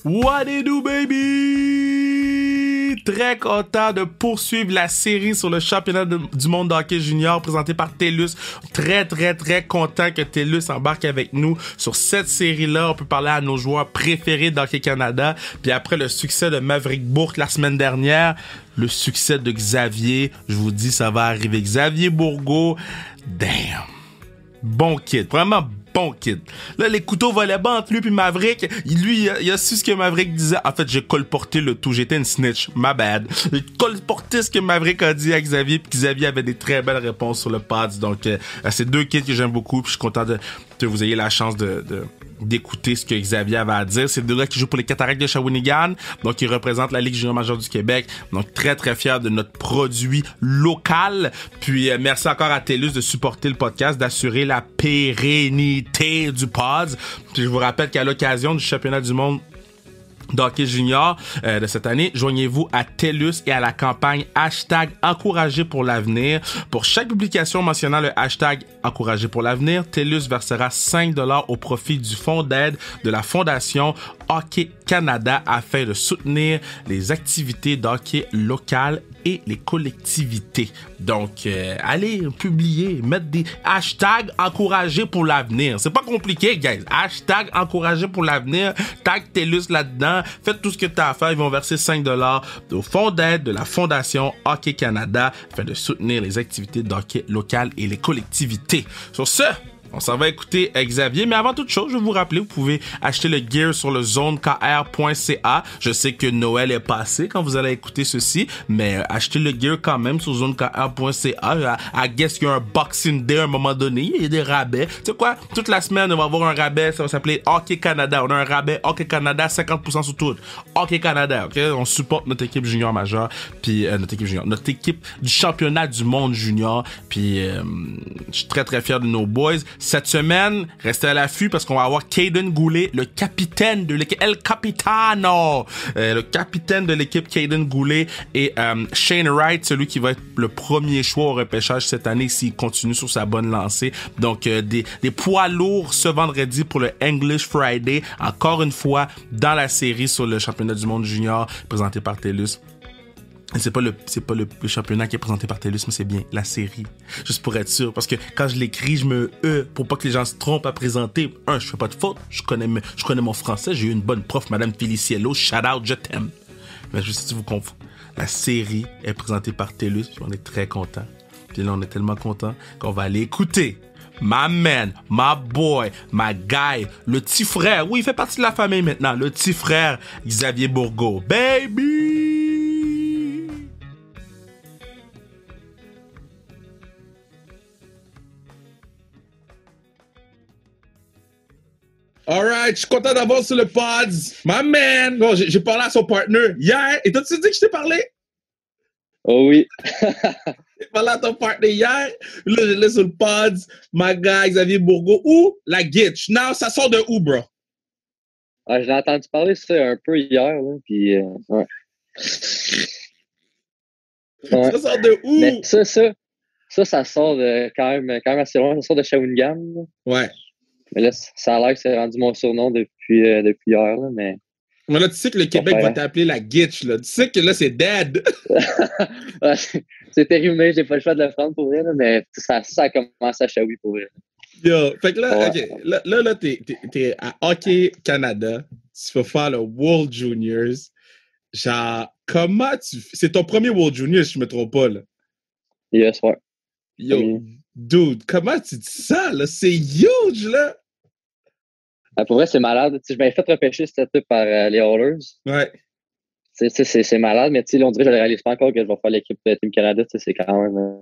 What it do, baby? Très content de poursuivre la série sur le championnat du monde de hockey junior présenté par TELUS. Très content que TELUS embarque avec nous sur cette série-là. On peut parler à nos joueurs préférés d'Hockey Canada. Puis après le succès de Maverick Bourque la semaine dernière, le succès de Xavier, je vous dis, ça va arriver. Xavier Bourgault, damn. Bon kid, vraiment bon kid. Là, les couteaux volaient bas entre lui puis Maverick. Lui, il a su ce que Maverick disait. En fait, j'ai colporté le tout. J'étais une snitch. My bad. J'ai colporté ce que Maverick a dit à Xavier, puis Xavier avait des très belles réponses sur le pod. Donc, c'est deux kids que j'aime beaucoup, puis je suis content que vous ayez la chance d'écouter ce que Xavier avait à dire. C'est deux gars qui jouent pour les Cataractes de Shawinigan, donc ils représentent la Ligue junior majeure du Québec. Donc très fiers de notre produit local. Puis merci encore à TELUS de supporter le podcast, d'assurer la pérennité du pod. Puis je vous rappelle qu'à l'occasion du championnat du monde d'hockey junior de cette année, joignez-vous à TELUS et à la campagne #Encourager pour l'avenir. Pour chaque publication mentionnant le #Encourager pour l'avenir, TELUS versera 5$ au profit du fonds d'aide de la Fondation Hockey Canada afin de soutenir les activités d'hockey locales et les collectivités. Donc, allez publier, mettre des #Encourager pour l'avenir. C'est pas compliqué, guys. #Encourager pour l'avenir. Tag TELUS là-dedans. Faites tout ce que t'as à faire. Ils vont verser 5$ au fonds d'aide de la Fondation Hockey Canada afin de soutenir les activités d'hockey locales et les collectivités. Sur ce, on s'en va écouter Xavier, mais avant toute chose, je vais vous rappeler, vous pouvez acheter le gear sur le zonekr.ca. Je sais que Noël est passé quand vous allez écouter ceci, mais achetez le gear quand même sur zonekr.ca. I guess qu'il y a un Boxing Day à un moment donné, il y a des rabais. Tu sais quoi? Toute la semaine, on va avoir un rabais, ça va s'appeler Hockey Canada. On a un rabais Hockey Canada, 50% sur tout. Hockey Canada, ok? On supporte notre équipe junior majeure, puis notre équipe du championnat du monde junior, puis je suis très fier de nos boys. Cette semaine, restez à l'affût parce qu'on va avoir Caden Goulet, le capitaine de l'équipe, El Capitano, le capitaine de l'équipe Caden Goulet et Shane Wright, celui qui va être le premier choix au repêchage cette année s'il continue sur sa bonne lancée. Donc, des poids lourds ce vendredi pour le English Friday, encore une fois dans la série sur le championnat du monde junior présenté par TELUS. C'est pas le championnat qui est présenté par TELUS, mais c'est bien la série. Juste pour être sûr. Parce que quand je l'écris, je me pour pas que les gens se trompent à présenter. Je fais pas de faute. Je connais mon français. J'ai eu une bonne prof, Madame Feliciello. Shout out, je t'aime. Mais juste si vous confondez. La série est présentée par TELUS. Puis on est très contents. Puis là, on est tellement contents qu'on va aller écouter my man, my boy, my guy, le petit frère. Oui, il fait partie de la famille maintenant. Le petit frère Xavier Bourgault. Baby! Alright, je suis content d'avoir sur le pods. My man! Bon, j'ai parlé à son partner hier. Et t'as-tu dit que je t'ai parlé? Oh oui. J'ai parlé à ton partner hier. Là, je l'ai sur le pods. My guy, Xavier Bourgault. Ou la Gitch. Now, ça sort de où, bro? Ah, j'ai entendu parler de ça un peu hier. Là, puis, ouais. Ça sort de où? Mais ça sort de, quand même assez loin. Ça sort de Shawinigan. Là. Ouais. Mais là, ça a l'air que c'est rendu mon surnom depuis hier, là, mais... Mais là, tu sais que le Québec va t'appeler la Gitch, là. Tu sais que là, c'est dead. C'est terrible, mais j'ai pas le choix de le prendre pour vrai, là, mais ça a commencé à Shawi pour vrai. Yo, fait que là, OK, là t'es à Hockey Canada. Tu vas faire le World Juniors. Genre, comment c'est ton premier World Juniors, si je me trompe pas, là. Yes, ouais. Yo, dude, comment tu dis ça, là? C'est huge, là! Pour vrai, c'est malade. Je m'avais fait repêcher cet été par les Oilers. Ouais. C'est malade, mais on dirait que je ne réalise pas encore que je vais faire l'équipe de Team Canada. C'est quand même...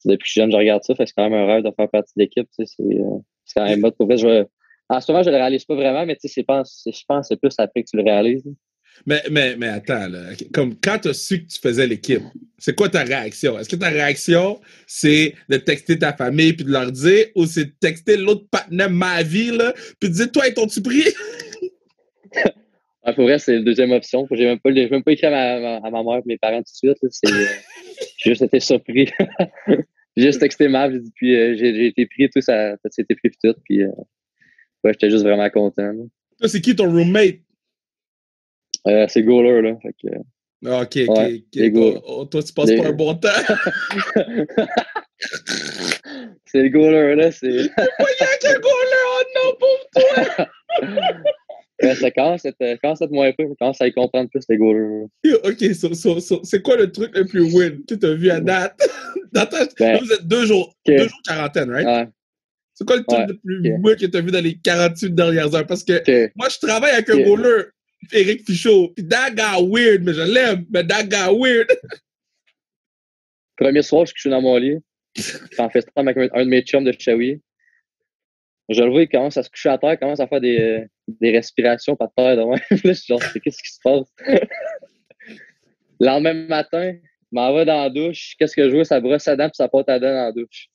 depuis que je suis jeune, je regarde ça. C'est quand même un rêve de faire partie de l'équipe. C'est quand même mode. Pour vrai, en ce moment, je ne le réalise pas vraiment, mais je pense que c'est plus après que tu le réalises. Mais attends, là. Comme quand tu as su que tu faisais l'équipe, c'est quoi ta réaction? Est-ce que ta réaction, c'est de texter ta famille puis de leur dire, ou c'est de texter l'autre partenaire ma vie, là, puis de dire, toi, t'ont-tu pris? Pour vrai, c'est la deuxième option. J'ai même pas écrit à ma mère et mes parents tout de suite. J'ai juste été surpris. J'ai juste texté Mav, puis j'ai été pris, tout ça été pris tout, puis ouais, j'étais juste vraiment content. Là. Toi, c'est qui ton roommate? C'est goaler, là. Fait que, OK. ouais, Toi, tu passes pas un bon temps. C'est le goaler, là. C'est. Voyons quel goaler! Oh non, pauvre toi! Ouais, ça commence à être moins peu. Ça commence à y comprendre plus, les goalers. OK, c'est quoi le truc le plus win que tu as vu à date? Là, vous êtes 2 jours quarantaine, right? Ouais. C'est quoi le truc le plus win que tu as vu dans les 48 dernières heures? Parce que moi, je travaille avec un goaler, Éric Fichaud. Puis that guy weird, mais je l'aime, mais that guy weird. Premier soir, je suis dans mon lit. En festin avec un de mes chums de Shawi. Je le vois, il commence à se coucher à terre, il commence à faire des respirations par terre. Là, je suis genre, qu'est-ce qui se passe? Le lendemain matin, je m'en vais dans la douche. Qu'est-ce que je vois? Ça brosse sa dent puis ça porte à dents dans la douche.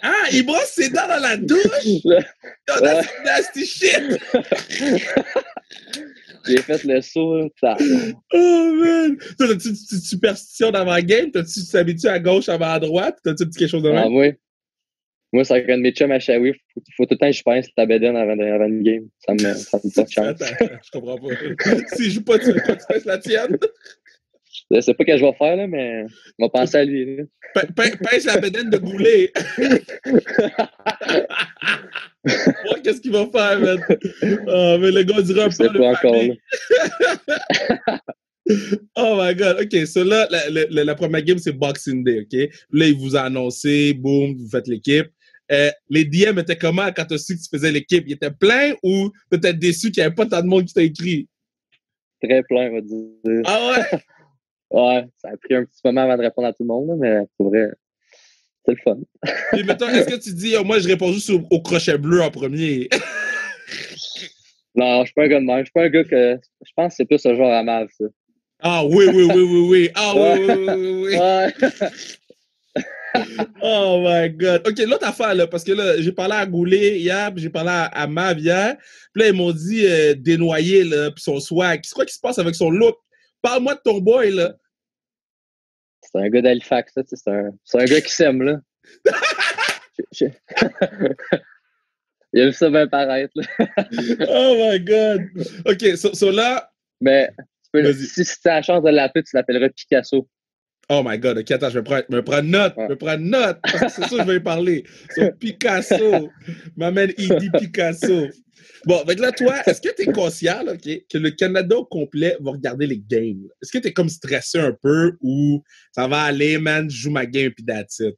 Ah, il brosse ses dents dans la douche? Oh, that's nasty shit! J'ai fait le saut. Ça... Oh, man! Toi, t'as-tu une petite superstition d'avant-game? Tu t'habitues à gauche avant à droite? T'as-tu quelque chose de même? Ah, moi, c'est avec un de mes chums à Shawi. Faut tout le temps que je pense la bédaine avant une game. Ça me pas de chance. Attends, je comprends pas. Si je joue pas, tu passes la tienne? Je sais pas ce que je vais faire, là, mais on va penser à lui. Pince la bédaine de Goulet. Moi, qu'est-ce qu'il va faire, man? Oh, mais le gars dira pas le famille. Oh my God. OK, so là, la première game, c'est Boxing Day, OK? Là, il vous a annoncé, boum, vous faites l'équipe. Les DM étaient comment quand tu as su que tu faisais l'équipe? Ils étaient pleins ou peut-être déçus qu'il n'y avait pas tant de monde qui t'a écrit? Très plein, on va dire. Ah ouais? Ouais, ça a pris un petit moment avant de répondre à tout le monde, là, mais pour vrai, c'est le fun. Et mettons, est-ce que tu dis, moi, je réponds juste au crochet bleu en premier? Non, je suis pas un gars de même. Je suis pas un gars que. Je pense que c'est plus ce genre à Mav, ça. Ah oui. Ah oui. Ouais. Oh my God. OK, l'autre affaire, là, parce que là, j'ai parlé à Goulet hier, puis j'ai parlé à Mav hier, puis là, ils m'ont dit dénoyer, là, puis son swag. C'est quoi qui se passe avec son look? Parle-moi de ton boy, là. C'est un gars d'Halifax, là. C'est un gars qui s'aime, là. Il a vu ça bien paraître, là. Oh my God. OK, so là... Mais si tu as la chance de l'appeler, tu l'appelleras Picasso. Oh my God, OK, attends, je me prends note. Ouais. Je me prends note, parce que c'est ça que je vais y parler. So, Picasso. M'amène Edie Picasso. Bon, donc là, toi, est-ce que tu es conscient là, que le Canada au complet va regarder les games? Est-ce que tu es comme stressé un peu ou ça va aller, man, je joue ma game puis that's it?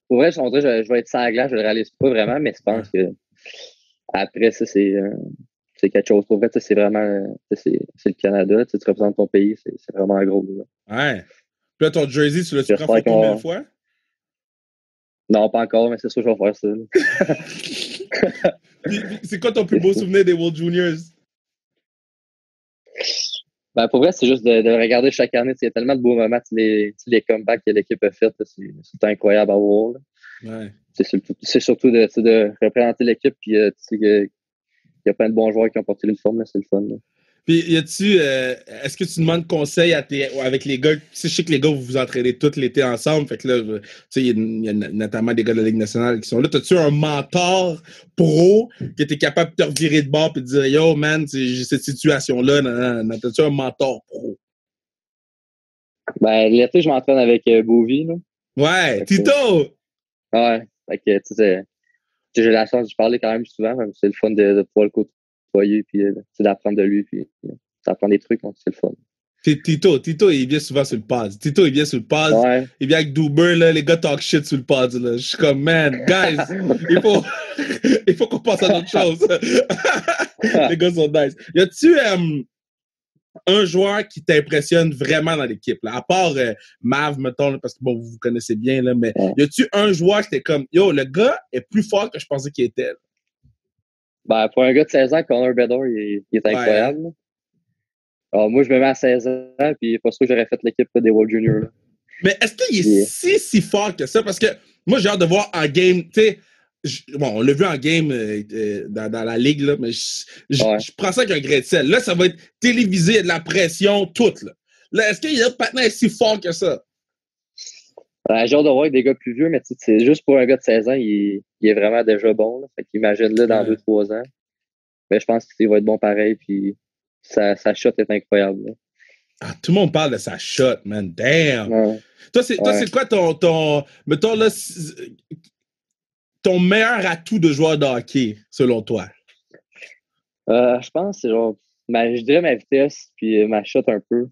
Pour vrai, je vais être sans glace, je le réalise pas vraiment, mais je pense que après ça, c'est quelque chose. Pour vrai, c'est vraiment c'est le Canada. Tu représentes ton pays, c'est vraiment un gros. Là. Ouais. Puis là, ton jersey, tu l'as-tu pris combien de fois? Non, pas encore, mais c'est sûr que je vais faire ça. C'est quoi ton plus beau souvenir des World Juniors? Ben, pour vrai, c'est juste de regarder chaque année. Il y a tellement de beaux moments. Les comebacks que l'équipe a fait, c'est incroyable à voir. Ouais. C'est surtout de représenter l'équipe. Puis, il y a plein de bons joueurs qui ont porté l'uniforme. C'est le fun. Là. Puis, est-ce que tu demandes conseil avec les gars? Tu sais, je sais que les gars, vous vous entraînez tout l'été ensemble. Fait que là, tu sais, il y a notamment des gars de la Ligue nationale qui sont là. T'as-tu un mentor pro qui était capable de te revirer de bord et de dire, yo, man, j'ai cette situation-là. T'as-tu un mentor pro? Ben, l'été, je m'entraîne avec Bouvy. Là. Ouais, Tito! Ouais. Fait que, tu sais, j'ai la chance de parler quand même souvent. C'est le fun de pouvoir le côtoyer puis d'apprendre de lui. Puis d'apprendre des trucs. Donc c'est le fun. Tito, il vient souvent sur le pod. Tito, il vient sur le pod. Ouais. Il vient avec Duber, là. Les gars talk shit sur le pod, là. Je suis comme, man, guys, il faut qu'on passe à d'autres choses. Les gars sont nice. Y a-tu un joueur qui t'impressionne vraiment dans l'équipe, là? À part Mav, mettons, là, parce que bon, vous vous connaissez bien, là, mais y a-tu un joueur qui était comme, yo, le gars est plus fort que je pensais qu'il était, là? Ben, pour un gars de 16 ans, Connor Bedard, il est incroyable. Ouais. Alors, moi, je me mets à 16 ans, puis pas sûr que j'aurais fait l'équipe des World Juniors. Là. Mais est-ce qu'il est si fort que ça? Parce que moi, j'ai hâte de voir en game, tu sais, bon, on l'a vu en game dans la ligue, là, mais je prends ça avec un grain de sel. Là, ça va être télévisé, il y a de la pression, toute. Là, est-ce qu'il y a maintenant si fort que ça? J'ai hâte de voir avec des gars plus vieux, mais c'est juste pour un gars de 16 ans, il est vraiment déjà bon. Là. Fait qu'imagine-le dans 2-3 ans. Mais je pense qu'il va être bon pareil, puis sa shot est incroyable. Là. Ah, tout le monde parle de sa shot, man. Damn! Ouais. Toi, c'est quoi mettons là, ton meilleur atout de joueur de hockey, selon toi? Je pense que c'est genre, je dirais ma vitesse, puis ma shot un peu.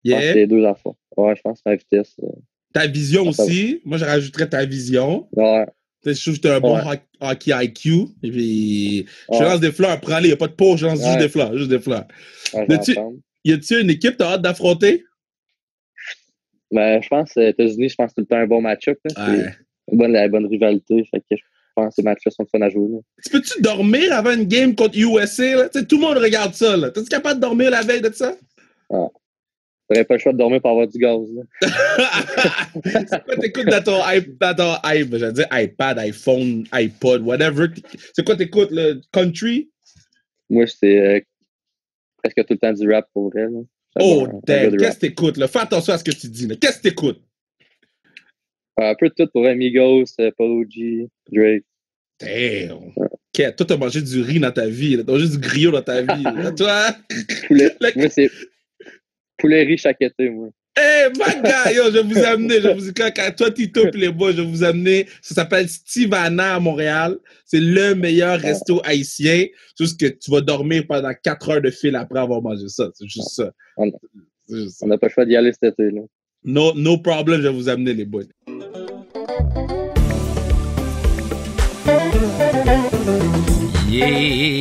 Je pense que c'est les deux affaires. Ouais, je pense que ma vitesse. Ta vision aussi. Moi, je rajouterais ta vision. Ouais. Je trouve que tu as un bon hockey IQ. Et puis, je lance des fleurs, prends-les. Il n'y a pas de pot, je lance juste des fleurs. Juste des fleurs. Ouais, y a-tu une équipe que tu as hâte d'affronter? Ben, je pense que les États-Unis, je pense que c'est tout le temps un bon match-up. Ouais. La bonne rivalité. Fait que je pense que ces matchs-là sont fun à jouer. Là. Tu peux-tu dormir avant une game contre USA? Là? Tout le monde regarde ça. Là. T'es-tu capable de dormir la veille de ça? Ah. T'aurais pas le choix de dormir pour avoir du gaz. C'est quoi t'écoutes dans ton iPad, iPhone, iPod, whatever? C'est quoi t'écoutes, le country? Moi, c'est presque tout le temps du rap pour vrai. Là. Oh, damn! Qu'est-ce que t'écoutes? Là? Fais attention à ce que tu dis. Là. Qu'est-ce que t'écoutes? Un peu de tout pour Amigos, Polo G, Drake. Damn! Ouais. Toi, t'as mangé du riz dans ta vie. T'as mangé du griot dans ta vie. Là. Toi? Moi, c'est poulet riz chaque été, moi. Hey, my guy! Yo, je vais vous amener. Quand toi, Tito et les boys, je vais vous amener. Ça s'appelle Stivana à Montréal. C'est le meilleur resto haïtien. Juste que tu vas dormir pendant 4 heures de fil après avoir mangé ça. C'est juste ça. On n'a pas le choix d'y aller cet été, là. No problem, je vais vous amener, les boys. Yeah!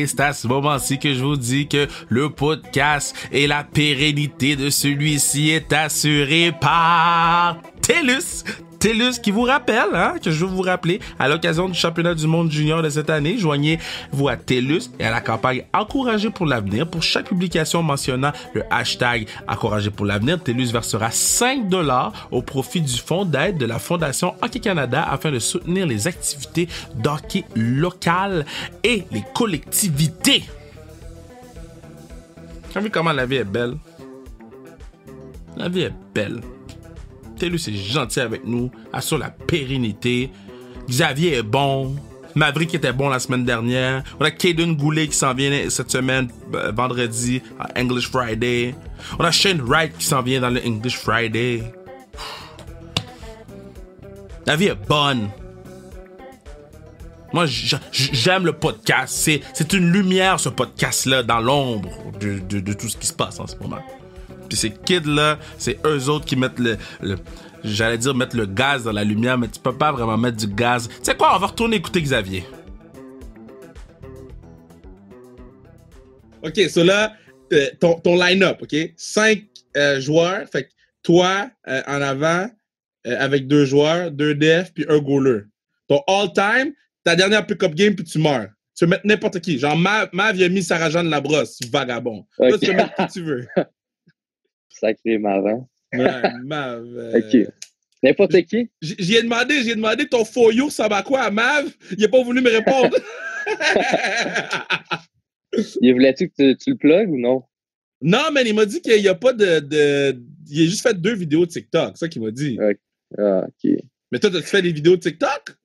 C'est à ce moment-ci que je vous dis que le podcast et la pérennité de celui-ci est assurée par TELUS. TELUS qui vous rappelle, que je veux vous rappeler, à l'occasion du championnat du monde junior de cette année, joignez-vous à TELUS et à la campagne Encourager pour l'avenir. Pour chaque publication mentionnant le hashtag Encourager pour l'avenir, TELUS versera 5$ au profit du fonds d'aide de la Fondation Hockey Canada afin de soutenir les activités d'hockey locales et les collectivités. T'as vu comment la vie est belle? La vie est belle. TELUS est gentil avec nous, assure la pérennité. Xavier est bon. Maverick était bon la semaine dernière. On a Caden Goulet qui s'en vient cette semaine, vendredi, à English Friday. On a Shane Wright qui s'en vient dans le English Friday. La vie est bonne. Moi, j'aime le podcast. C'est une lumière, ce podcast-là, dans l'ombre de tout ce qui se passe en ce moment. Puis ces kids-là, c'est eux autres qui mettent j'allais dire mettre le gaz dans la lumière, mais tu peux pas vraiment mettre du gaz. Tu sais quoi, on va retourner écouter Xavier. OK, so là, ton line-up, OK? 5 joueurs, fait que toi, en avant, avec 2 joueurs, 2 defs, puis un goaler. Ton all-time, ta dernière pick-up game, puis tu meurs. Tu peux mettre n'importe qui. Genre, Mav il a mis Sarah-Jeanne Labrosse, vagabond. Okay. Là, tu peux mettre qui tu veux. Sacré Mav, hein? Ouais, Mav. OK. N'importe qui? J'y ai demandé ton foyo, ça va quoi à Mav? Il n'a pas voulu me répondre. Il voulait-tu que tu le plugues ou non? Non, man, il m'a dit qu'il n'y a pas de... Il a juste fait 2 vidéos de TikTok, c'est ça qu'il m'a dit. Okay. Ah, OK. Mais toi, t'as-tu fait des vidéos de TikTok?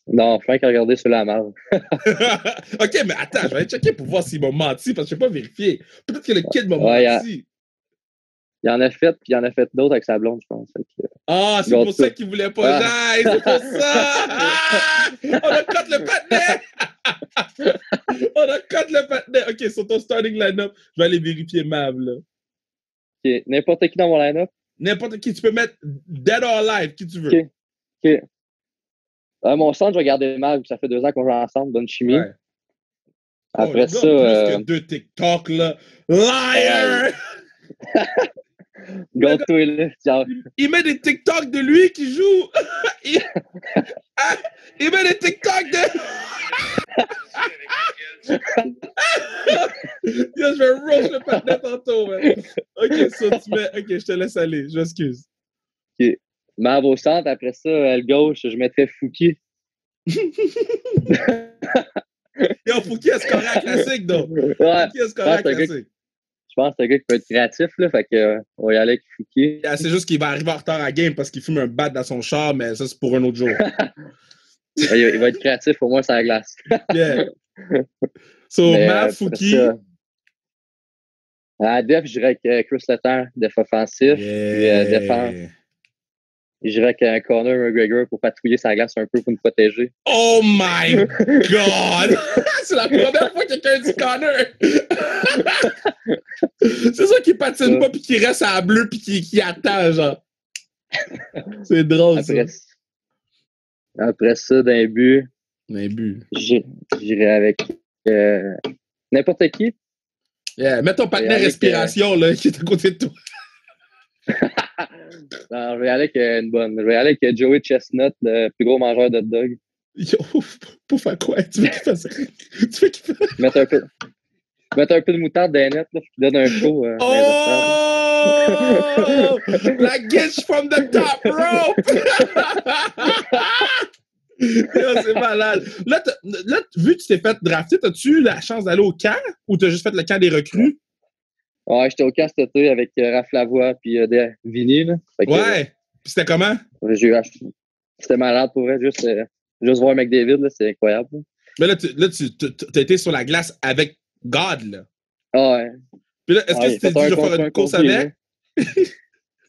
Non, Frank a regardé sur la Mav. OK, mais attends, je vais aller checker pour voir s'il m'a menti, parce que je ne vais pas vérifier. Peut-être que le kid m'a menti. Il en a fait, puis il en a fait d'autres avec sa blonde, je pense. Ah, c'est pour ça qu'il voulait pas j'aille, c'est pour ça! On a cut le patinet! On a cut le patinet! OK, sur ton starting line-up, je vais aller vérifier Mav, là. OK, n'importe qui dans mon line-up? N'importe qui, tu peux mettre Dead or Alive, qui tu veux. OK. Mon centre, je vais garder Mav, ça fait 2 ans qu'on joue ensemble, bonne chimie. Ouais. Après ça... Plus que 2 TikTok, là. Liar! Il met des TikTok de lui qui joue. Il met des TikTok de... Yo, je vais roast le patinet tantôt, man. OK, ça, tu mets... OK, je te laisse aller. Je m'excuse. OK. Mav au centre, après ça, à la gauche, je mettrais Fouki. Yo, Fouki a scoré à classique, donc. Ouais. Fouki a scoré à classique. Je pense que c'est un gars qui peut être créatif, là, fait que on va y aller avec Fouki. C'est juste qu'il va arriver en retard à la game parce qu'il fume un bat dans son char, mais ça, c'est pour un autre jour. Il va être créatif, au moins, sur la glace. Yeah. So, Matt, Fouki. À def, je dirais avec Chris Letang, def offensif. Yeah. Puis défense, je dirais qu'un Conor McGregor pour patrouiller sa glace un peu pour nous protéger. Oh my God! C'est la première fois que quelqu'un dit Conor! C'est ça qui patine pas puis qui reste à la bleue puis qui attend, genre. C'est drôle, Après ça, d'un but. J'irais avec n'importe qui. Yeah, mets ton partenaire respiration là, qui est à côté de toi. Non, je vais aller avec une bonne. Je vais aller avec Joey Chestnut, le plus gros mangeur de hot dog. Yo, pour faire quoi? Tu veux qu'il fasse ça? Mettre un peu de moutarde dans les nets, là, qui donne un show. Oh! La guiche from the top rope! Yo, c'est malade. Là, vu que tu t'es fait drafter, as-tu eu la chance d'aller au camp ou t'as juste fait le camp des recrues? Ouais, j'étais au camp cet été avec Raph Lavoie puis Vinny. Là. Ouais. Puis c'était comment? C'était malade pour vrai. Juste voir McDavid, là, c'est incroyable. Là. Mais là, tu as été sur la glace avec God, là. Ah ouais. Puis là, est-ce que tu t'es dit, je vais faire une course avec?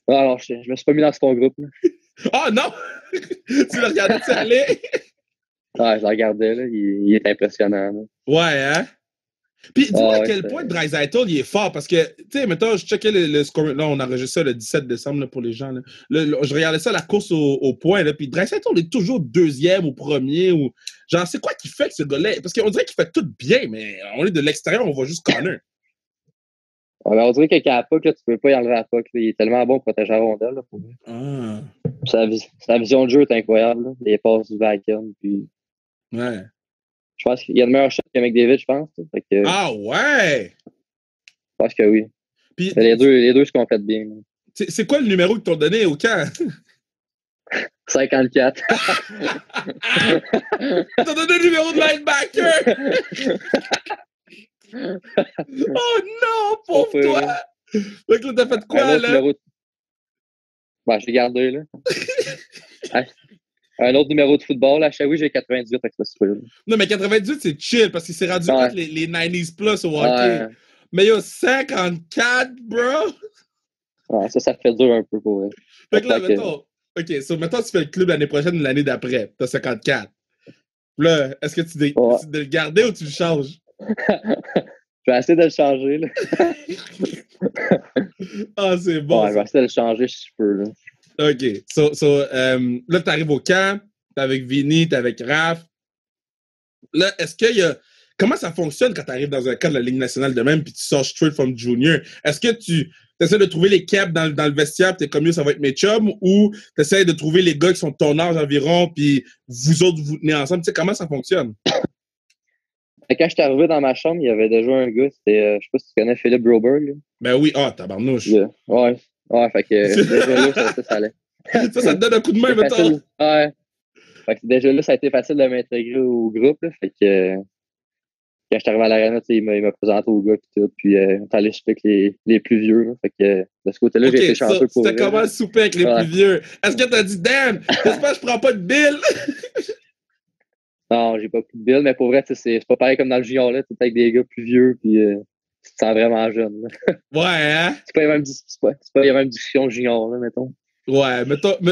Ah non, je me suis pas mis dans son groupe. Oh non! Tu le regardais, tu allais? Ouais, je le regardais, là. Il est impressionnant. Là. Ouais, hein? Puis dis-moi à quel point Draisaitl il est fort, parce que, tu sais, maintenant, je checkais le score, là, on enregistre ça le 17 décembre là, pour les gens. Là. Je regardais ça, la course au point, là, puis Draisaitl est toujours deuxième ou premier, ou genre, c'est quoi qui fait que ce gars-là? Parce qu'on dirait qu'il fait tout bien, mais on est de l'extérieur, on voit juste Connor. Ouais, on dirait qu'avec la POC, là, tu peux pas y enlever la POC. Là. Il est tellement bon pour protéger la rondelle. Là, pour sa vision de jeu est incroyable. Là. Les passes du vacuum. Puis... Ouais. Je pense qu'il y a de meilleurs shots que McDavid, je pense. Fait que, ah ouais! Je pense que oui. Puis, les deux se complètent bien. Là. C'est quoi le numéro qu'ils t'ont donné au camp? 54. T'as donné le numéro de linebacker! Oh non, pauvre toi! Fait que là, t'as fait quoi, là? Ben, je l'ai gardé, là. Un autre numéro de football, à Shawi, j'ai 98 avec ce là. Non, mais 98, c'est chill, parce qu'il s'est rendu entre les 90s plus au hockey. Ouais. Mais yo, 54, bro! Ouais, ça fait dur un peu pour eux. Fait que là, mettons... OK, mettons tu fais le club l'année prochaine ou l'année d'après. T'as 54. Là, est-ce que tu décides de le garder ou tu le changes? Je vais essayer de le changer, là. Ah, c'est bon. Ouais, je vais essayer de le changer si je peux, là. OK. Là, t'arrives au camp, t'es avec Vinny, t'es avec Raph. Là, est-ce qu'il y a... Comment ça fonctionne quand t'arrives dans un camp de la Ligue nationale de même puis tu sors straight from junior? Est-ce que tu essaies de trouver les caps dans le vestiaire puis t'es comme, ça va être mes chums, ou tu essaies de trouver les gars qui sont de ton âge environ puis vous autres, vous tenez ensemble? Tu sais, comment ça fonctionne? Quand je suis arrivé dans ma chambre, il y avait déjà un gars, c'était, je sais pas si tu connais Philippe Broberg. Ben oui, tabarnouche. Yeah. Ouais, fait que déjà là, ça allait. ça te donne un coup de main, mettons. Ouais. Fait que déjà là, ça a été facile de m'intégrer au groupe, là. Fait que quand je suis arrivé à l'arena, il m'a présenté au gars et tout, puis on allé souper avec les plus vieux, là. Fait que de ce côté-là, j'ai été chanceux pour eux. C'était comment souper avec les plus vieux? Est-ce que t'as dit, damn, j'espère que je prends pas de bill? Non, j'ai pas pris de bill, mais pour vrai, c'est pas pareil comme dans le junior, là. Tu es avec des gars plus vieux, puis tu te sens vraiment jeune, là. Ouais, hein? C'est pas les mêmes discussions junior, là, mettons. Ouais,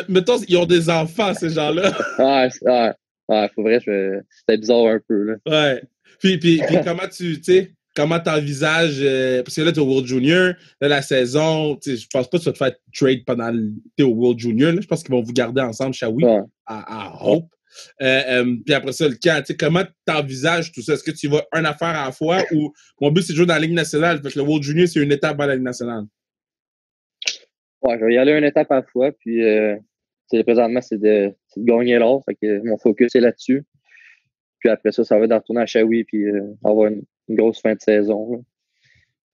mettons, ils ont des enfants, ces gens-là. Ouais, pour vrai, c'était bizarre un peu, là. Ouais. Puis comment t'envisages, parce que là, t'es au World Junior, là, la saison, je pense pas que tu vas te faire trade pendant t'es au World Junior, là. Je pense qu'ils vont vous garder ensemble, Shawi, à Hope. Puis après ça, le camp, comment t'envisages tout ça? Est-ce que tu vas une affaire à la fois ou mon but, c'est de jouer dans la Ligue nationale? Fait que le World Junior, c'est une étape à la Ligue nationale. Ouais, je vais y aller une étape à la fois, puis présentement, c'est de gagner l'or, fait que mon focus est là-dessus. Puis après ça, ça va être de retourner à Shawi, puis avoir une grosse fin de saison.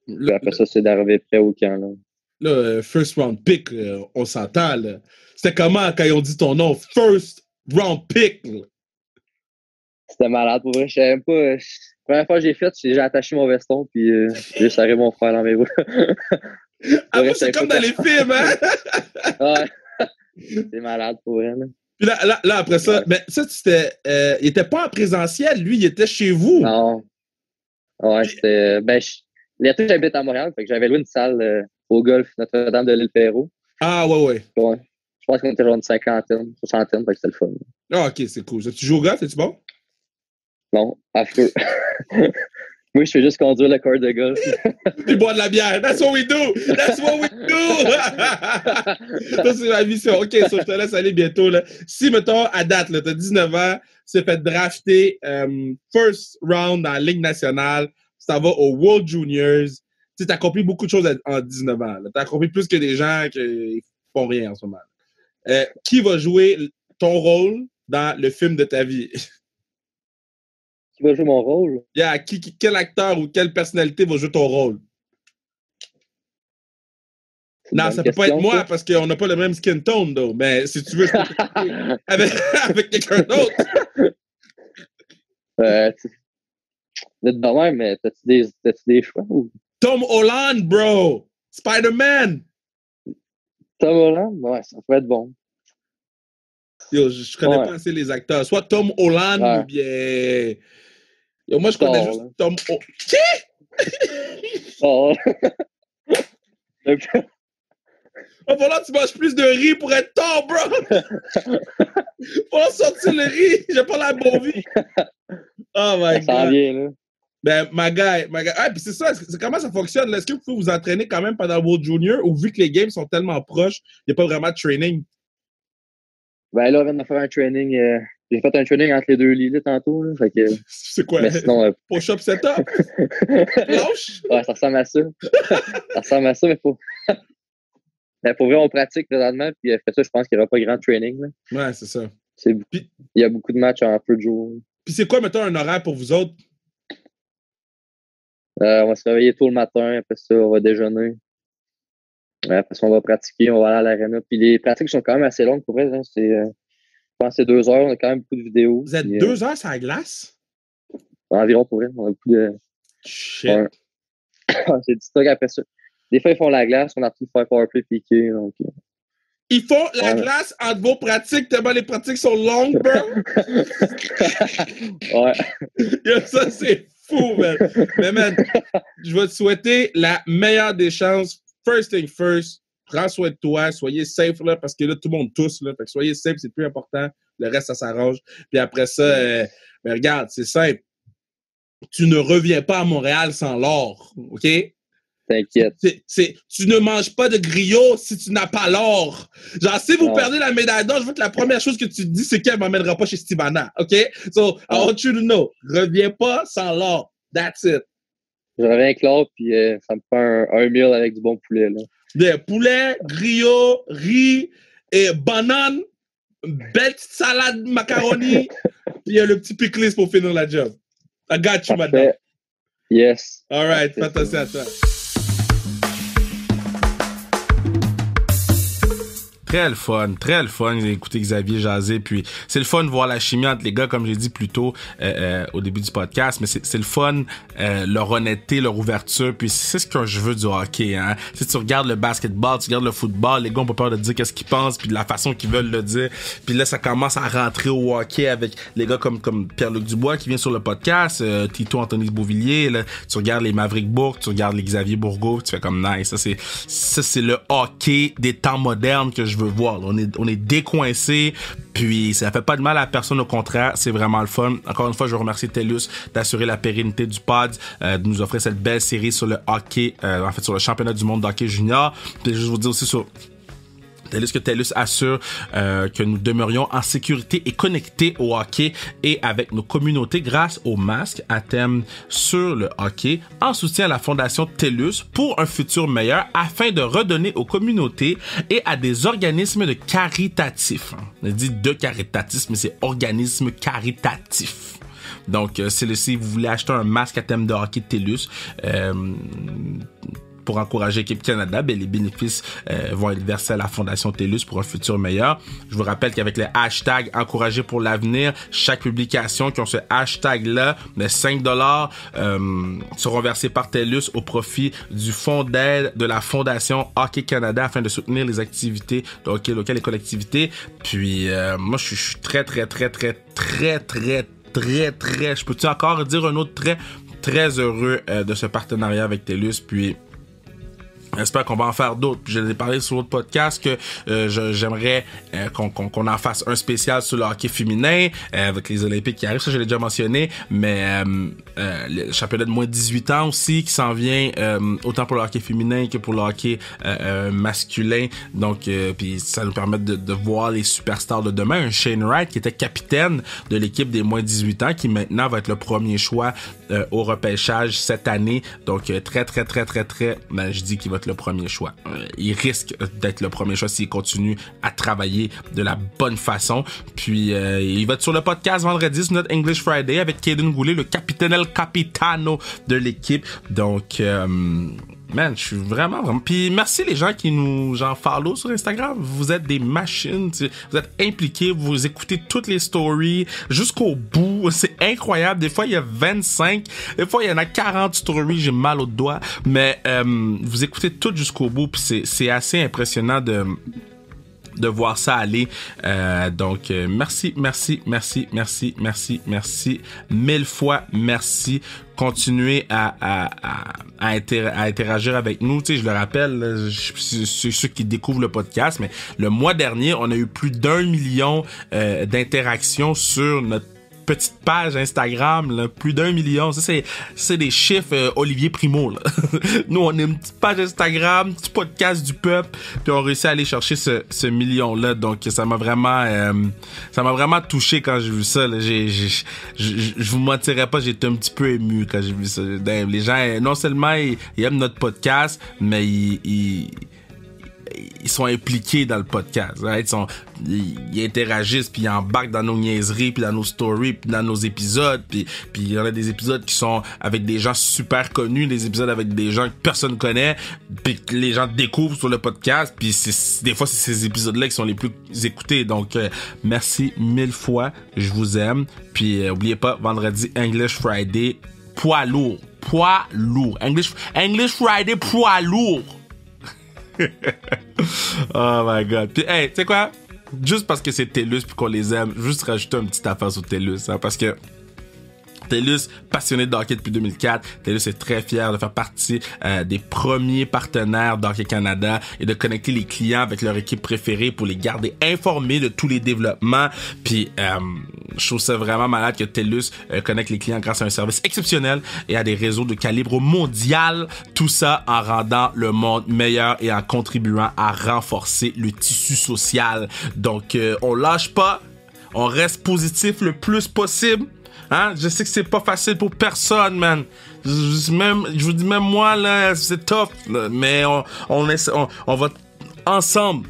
Puis après ça, c'est d'arriver prêt au camp. Là, first round pick, on s'entend, là. C'était comment quand ils ont dit ton nom? First round pick! Là? C'était malade, pour vrai. Je savais même pas. La première fois que j'ai fait, j'ai attaché mon veston, puis j'ai serré mon frère dans mes bras. Ah, moi, c'est comme dans les films, hein? Ouais. C'est malade, pour vrai, là. Puis là, après ça, mais ça, il était pas en présentiel, lui, il était chez vous. Non. Ouais, c'était. L'été, j'habite à Montréal, fait que j'avais loué une salle au golf Notre-Dame de l'Île-Perrot. Ah, ouais. Ouais. Je pense qu'on était genre une cinquantaine, soixantaine, fait que c'était le fun. Ah, ok, c'est cool. Tu joues au golf, es-tu bon? Non, affreux. Moi, je fais juste conduire le court de golf. Puis boire de la bière. That's what we do! That's what we do! Ça, c'est ma mission. OK, so, je te laisse aller bientôt. Là. Si, mettons, à date, tu as 19 ans, tu t'es fait drafter first round dans la Ligue nationale, tu t'en vas au World Juniors, tu as accompli beaucoup de choses en 19 ans. Tu as accompli plus que des gens qui font rien en ce moment. Qui va jouer ton rôle dans le film de ta vie? Qui va jouer mon rôle? Yeah, quel acteur ou quelle personnalité va jouer ton rôle? Non, ça peut pas être moi parce qu'on n'a pas le même skin tone, though. Mais si tu veux, je peux avec quelqu'un d'autre. De même, mais t'as-tu des choix? Ou? Tom Holland, bro! Spider-Man! Tom Holland? Ouais, ça peut être bon. Yo, je connais pas assez les acteurs. Soit Tom Holland ou bien... Yo, moi, je connais juste Tom... Qui? Oh. Oh, voilà, tu manges plus de riz pour être tort, bro! Faut sortir le riz! J'ai pas la bonne vie! Oh my God! Ça vient, là. Ben, my guy. Ah, puis c'est ça, comment ça fonctionne? Là? Est-ce que vous pouvez vous entraîner quand même pendant World Junior ou vu que les games sont tellement proches, il n'y a pas vraiment de training? Ben là, on vient de faire un training. J'ai fait un training entre les deux lits là, tantôt. Là, fait que, c'est quoi? Push-up setup? Planche? Ouais, ça ressemble à ça. Ça ressemble à ça, mais faut... Mais pour vrai, on pratique présentement, puis après ça, je pense qu'il n'y aura pas grand training. Là. Ouais, c'est ça. Il y a beaucoup de matchs en peu de jours. Puis c'est quoi, mettons, un horaire pour vous autres? On va se réveiller tôt le matin, après ça, on va déjeuner. Après ça, on va pratiquer, on va aller à l'aréna. Puis les pratiques sont quand même assez longues pour vrai. Hein. Je pense que c'est 2 heures, on a quand même beaucoup de vidéos. Vous êtes 2 heures sur la glace? Environ pour vrai. On a beaucoup de. Shit! Ouais. C'est du stock après ça. Des fois, ils font la glace, on a tout faire powerplay piqué. Donc... Ils font la glace entre vos pratiques, tellement les pratiques sont longues, bro! Ouais. Yo, ça, c'est fou, man! Mais, man, je vais te souhaiter la meilleure des chances. First thing first, prends soin de toi, soyez safe, là, parce que là, tout le monde tousse, là. Fait que soyez safe, c'est le plus important. Le reste, ça s'arrange. Puis après ça, mais regarde, c'est simple. Tu ne reviens pas à Montréal sans l'or, OK? T'inquiète. Tu ne manges pas de griot si tu n'as pas l'or. Genre, si vous perdez la médaille d'or, je veux que la première chose que tu te dis, c'est qu'elle ne m'emmènera pas chez Stivana. OK? So, I want you to know. Reviens pas sans l'or. That's it. Je reviens avec l'or, puis ça me fait un meal avec du bon poulet. Là. Des poulets, griot, riz et banane, belle petite salade macaroni, puis le petit pickles pour finir la job. I got you, madame. Yes. All right, fais attention à toi. Très le fun d'écouter Xavier jaser, puis c'est le fun de voir la chimie entre les gars, comme j'ai dit plus tôt au début du podcast, mais c'est le fun, leur honnêteté, leur ouverture, puis c'est ce que je veux du hockey, hein. Si tu regardes le basketball, tu regardes le football, les gars ont pas peur de dire qu'est-ce qu'ils pensent, puis de la façon qu'ils veulent le dire, puis là ça commence à rentrer au hockey avec les gars comme Pierre-Luc Dubois qui vient sur le podcast, Tito Anthony Beauvillier, là, tu regardes les Maverick Bourque, tu regardes les Xavier Bourgault, tu fais comme nice, ça c'est le hockey des temps modernes que je veux voir. Là, on est décoincé, puis ça fait pas de mal à personne, au contraire, c'est vraiment le fun. Encore une fois, je veux remercier TELUS d'assurer la pérennité du pod, de nous offrir cette belle série sur le hockey, en fait sur le championnat du monde de hockey junior. Puis je vous dire aussi sur TELUS assure que nous demeurions en sécurité et connectés au hockey et avec nos communautés grâce au masque à thème sur le hockey, en soutien à la fondation TELUS pour un futur meilleur afin de redonner aux communautés et à des organismes de caritatifs. On dit de caritatifs, mais c'est organisme caritatif. Donc, si vous voulez acheter un masque à thème de hockey TELUS, pour encourager l'équipe Canada, ben les bénéfices vont être versés à la Fondation TELUS pour un futur meilleur. Je vous rappelle qu'avec le hashtag Encourager pour l'avenir, chaque publication qui ont ce hashtag-là, de $5 seront versés par TELUS au profit du fonds d'aide de la Fondation Hockey Canada afin de soutenir les activités de hockey local et collectivités. Puis moi, je suis très, je peux-tu encore dire un autre trait? très heureux de ce partenariat avec TELUS, puis j'espère qu'on va en faire d'autres. Je l'ai parlé sur l'autre podcast que j'aimerais qu'on en fasse un spécial sur le hockey féminin avec les Olympiques qui arrivent. Ça, je l'ai déjà mentionné. Mais le championnat de moins de 18 ans aussi qui s'en vient autant pour le hockey féminin que pour le hockey masculin. Donc, puis ça nous permet de voir les superstars de demain. Un Shane Wright qui était capitaine de l'équipe des moins de 18 ans qui maintenant va être le premier choix au repêchage cette année. Donc, très, je dis qu'il va être le premier choix. Il risque d'être le premier choix s'il continue à travailler de la bonne façon. Puis, il va être sur le podcast vendredi sur notre English Friday avec Kaden Goulet, le capitaine El Capitano de l'équipe. Donc, man, je suis vraiment... Puis merci les gens qui nous follow sur Instagram. Vous êtes des machines. Vous êtes impliqués. Vous écoutez toutes les stories jusqu'au bout. C'est incroyable. Des fois, il y a 25. Des fois, il y en a 40 stories. J'ai mal aux doigts. Mais vous écoutez toutes jusqu'au bout. Puis c'est assez impressionnant de voir ça aller. Donc, merci. 1000 fois merci. Continuez à interagir avec nous. Tu sais, je le rappelle, c'est ceux qui découvrent le podcast, mais le mois dernier, on a eu plus d'1 million d'interactions sur notre petite page Instagram, là, plus d'1 million. Ça, c'est des chiffres Olivier Primo, là. Nous, on a une petite page Instagram, petit podcast du peuple, puis on réussit à aller chercher ce million-là. Donc, ça m'a vraiment touché quand j'ai vu ça, là. Je vous mentirais pas, j'étais un petit peu ému quand j'ai vu ça. Les gens, non seulement ils aiment notre podcast, mais ils sont impliqués dans le podcast, right? Ils interagissent, puis ils embarquent dans nos niaiseries, puis dans nos stories, puis dans nos épisodes, puis il y en a des épisodes qui sont avec des gens super connus, des épisodes avec des gens que personne connaît, puis que les gens découvrent sur le podcast, puis des fois c'est ces épisodes-là qui sont les plus écoutés. Donc merci 1000 fois, je vous aime, puis oubliez pas, vendredi English Friday, poids lourd, English Friday poids lourd. Oh my god. Puis hey, tu sais quoi? Juste parce que c'est TELUS puis qu'on les aime, juste rajouter un petit affaire sur TELUS, hein, parce que TELUS, passionné de hockey depuis 2004, TELUS est très fier de faire partie des premiers partenaires d'Hockey Canada et de connecter les clients avec leur équipe préférée pour les garder informés de tous les développements. Puis je trouve ça vraiment malade que TELUS connecte les clients grâce à un service exceptionnel et à des réseaux de calibre mondial. Tout ça en rendant le monde meilleur et en contribuant à renforcer le tissu social. Donc on lâche pas, on reste positif le plus possible. Hein? Je sais que c'est pas facile pour personne, man. Je vous dis même moi, là, c'est tough, là, mais on va ensemble.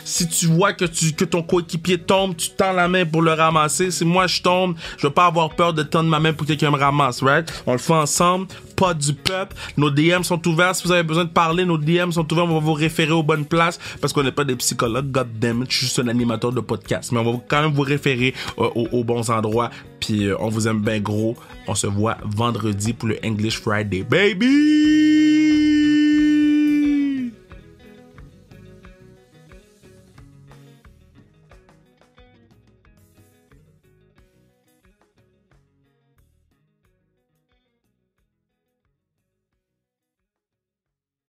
Si tu vois que ton coéquipier tombe, tu tends la main pour le ramasser. Si moi je tombe, je veux pas avoir peur de tendre ma main pour que quelqu'un me ramasse, right? On le fait ensemble, pas du peuple. Nos DM sont ouverts. Si vous avez besoin de parler, nos DM sont ouverts. On va vous référer aux bonnes places parce qu'on n'est pas des psychologues. God damn it, je suis juste un animateur de podcast. Mais on va quand même vous référer aux bons endroits. Puis on vous aime bien gros. On se voit vendredi pour le English Friday, baby!